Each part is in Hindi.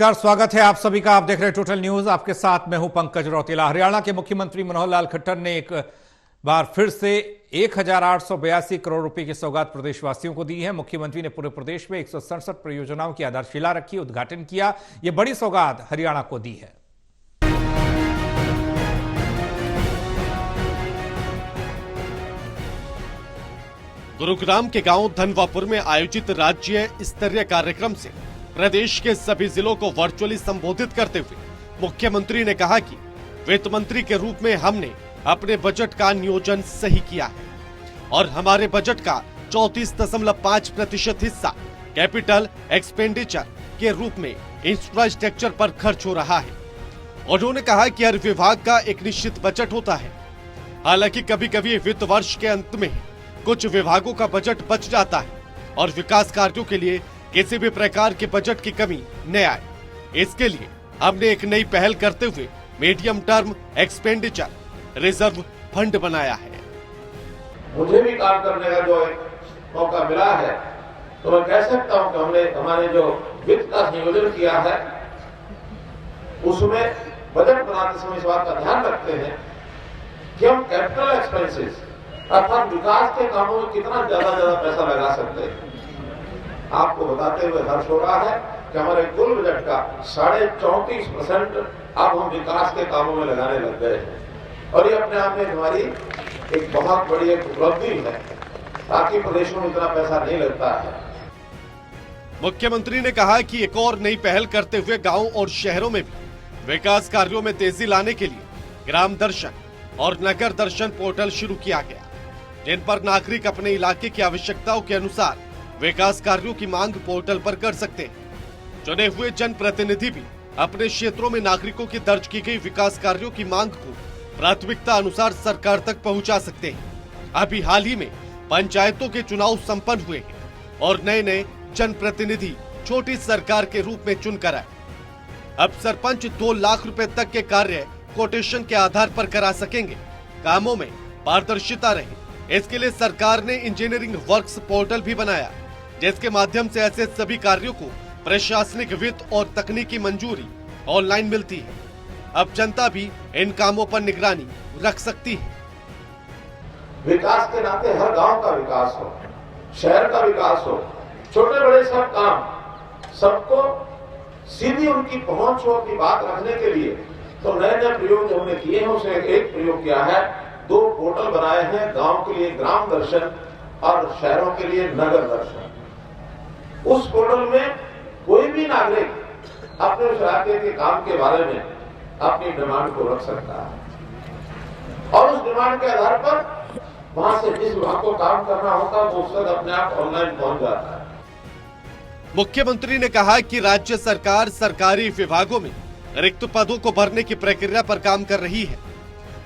नमस्कार, स्वागत है आप सभी का। आप देख रहे हैं टोटल न्यूज। आपके साथ मैं हूं पंकज रौतेला। हरियाणा के मुख्यमंत्री मनोहर लाल खट्टर ने एक बार फिर से 1882 करोड़ रुपए की सौगात प्रदेशवासियों को दी है। मुख्यमंत्री ने पूरे प्रदेश में 167 परियोजनाओं की आधारशिला रखी, उद्घाटन किया। यह बड़ी सौगात हरियाणा को दी है। गुरुग्राम के गांव धनवापुर में आयोजित राज्य स्तरीय कार्यक्रम से प्रदेश के सभी जिलों को वर्चुअली संबोधित करते हुए मुख्यमंत्री ने कहा कि वित्त मंत्री के रूप में हमने अपने बजट का नियोजन सही किया है और हमारे बजट का 34.5% हिस्सा कैपिटल एक्सपेंडिचर के रूप में इंफ्रास्ट्रक्चर पर खर्च हो रहा है। उन्होंने कहा कि हर विभाग का एक निश्चित बजट होता है। हालांकि कभी कभी वित्त वर्ष के अंत में कुछ विभागों का बजट बच जाता है और विकास कार्यों के लिए किसी भी प्रकार के बजट की कमी न आए, इसके लिए हमने एक नई पहल करते हुए medium term expenditure reserve fund बनाया है। मुझे भी काम करने का जो एक मौका मिला है तो मैं कह सकता हूं कि हमने हमारे जो वित्त का नियोजन किया है उसमें बजट बनाते समय इस बात का ध्यान रखते हैं कि हम कैपिटल एक्सपेंसेस अर्थात विकास के कामों में कितना ज्यादा पैसा लगा सकते हैं। आपको बताते हुए हर्ष हो रहा है कि हमारे कुल बजट का 34.5% अब हम विकास के कामों में लगाने लग गए हैं और ये अपने आप में हमारी एक बहुत बड़ी एक उपलब्धि है। बाकी प्रदेशों में इतना पैसा नहीं लगता है। मुख्यमंत्री ने कहा कि एक और नई पहल करते हुए गांव और शहरों में भी विकास कार्यों में तेजी लाने के लिए ग्राम दर्शन और नगर दर्शन पोर्टल शुरू किया गया, जिन पर नागरिक अपने इलाके की आवश्यकताओं के अनुसार विकास कार्यों की मांग पोर्टल पर कर सकते हैं। चुने हुए जनप्रतिनिधि भी अपने क्षेत्रों में नागरिकों की दर्ज की गई विकास कार्यों की मांग को प्राथमिकता अनुसार सरकार तक पहुंचा सकते हैं। अभी हाल ही में पंचायतों के चुनाव संपन्न हुए हैं और नए नए जनप्रतिनिधि छोटी सरकार के रूप में चुनकर आए। अब सरपंच 2 लाख रुपए तक के कार्य कोटेशन के आधार पर करा सकेंगे। कामों में पारदर्शिता रहे, इसके लिए सरकार ने इंजीनियरिंग वर्क्स पोर्टल भी बनाया, जिसके माध्यम से ऐसे सभी कार्यों को प्रशासनिक वित्त और तकनीकी मंजूरी ऑनलाइन मिलती है। अब जनता भी इन कामों पर निगरानी रख सकती है। विकास के नाते हर गांव का विकास हो, शहर का विकास हो, छोटे बड़े सब काम सबको सीधी उनकी पहुंच हो अपनी बात रखने के लिए तो नए नए प्रयोग जो हमने किए हैं उसमें एक प्रयोग किया है। 2 पोर्टल बनाए हैं, गांव के लिए ग्राम दर्शन और शहरों के लिए नगर दर्शन। उस पोर्टल में कोई भी नागरिक अपने उस इलाके के काम के बारे में अपनी डिमांड को रख सकता है और उस डिमांड के आधार पर वहां से जिस विभाग को काम करना होता है वो उस वक्त अपने आप ऑनलाइन पहुंच जाता है। मुख्यमंत्री ने कहा कि राज्य सरकार सरकारी विभागों में रिक्त पदों को भरने की प्रक्रिया पर काम कर रही है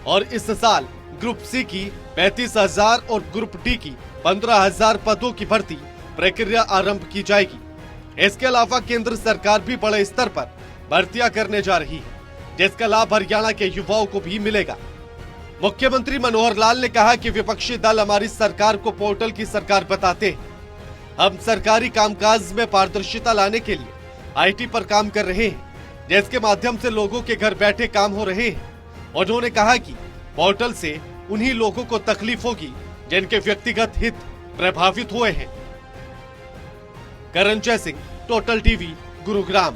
और इस साल ग्रुप सी की 35,000 और ग्रुप डी की 15,000 पदों की भर्ती प्रक्रिया आरंभ की जाएगी। इसके अलावा केंद्र सरकार भी बड़े स्तर पर भर्तियां करने जा रही है, जिसका लाभ हरियाणा के युवाओं को भी मिलेगा। मुख्यमंत्री मनोहर लाल ने कहा कि विपक्षी दल हमारी सरकार को पोर्टल की सरकार बताते हैं। हम सरकारी कामकाज में पारदर्शिता लाने के लिए IT पर काम कर रहे हैं, जिसके माध्यम से लोगों के घर बैठे काम हो रहे हैं। उन्होंने कहा कि पोर्टल से उन्हीं लोगों को तकलीफ होगी जिनके व्यक्तिगत हित प्रभावित हुए हैं। करण जय सिंह, टोटल टीवी, गुरुग्राम।